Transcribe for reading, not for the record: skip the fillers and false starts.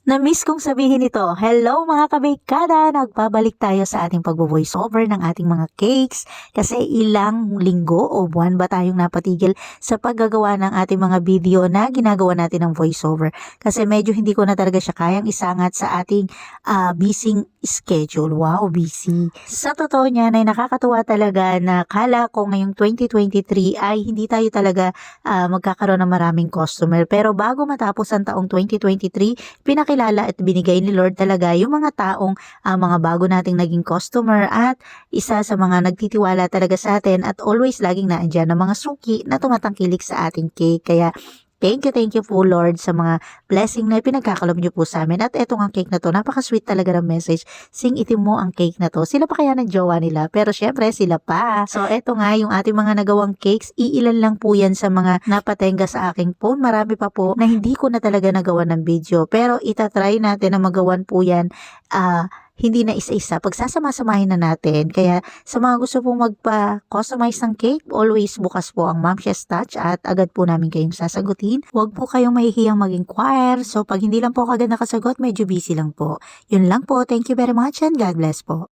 Na-miss kong sabihin ito. Hello mga kabarkada! Nagbabalik tayo sa ating pagvo-voiceover ng ating mga cakes kasi ilang linggo o buwan ba tayong napatigil sa paggagawa ng ating mga video na ginagawa natin ng voiceover. Kasi medyo hindi ko na talaga siya kayang isangat sa ating busy schedule. Wow, busy. Sa totoo niyan ay nakakatuwa talaga na kala ko ngayong 2023 ay hindi tayo talaga magkakaroon ng maraming customer. Pero bago matapos ang taong 2023, pinakilala at binigay ni Lord talaga yung mga taong mga bago nating naging customer at isa sa mga nagtitiwala talaga sa atin at always laging naandyan ng mga suki na tumatangkilik sa ating cake. Kaya thank you po Lord sa mga blessing na pinagkakalob niyo po sa amin. At eto nga cake na to, napaka-sweet talaga ng message. Sing itim mo ang cake na to. Sila pa kaya ng jowa nila? Pero syempre sila pa. So eto nga yung ating mga nagawang cakes. Iilan lang po yan sa mga napatenga sa aking phone. Marami pa po na hindi ko na talaga nagawa ng video. Pero itatry natin na magawan po yan hindi na isa-isa. Pagsasama-samahin na natin. Kaya sa mga gusto pong magpa-customize ng cake, always bukas po ang Ma'am Chef's Touch at agad po namin kayong sasagutin. Huwag po kayong mahihiyang mag-inquire. So pag hindi lang po kagad nakasagot, medyo busy lang po. Yun lang po. Thank you very much and God bless po.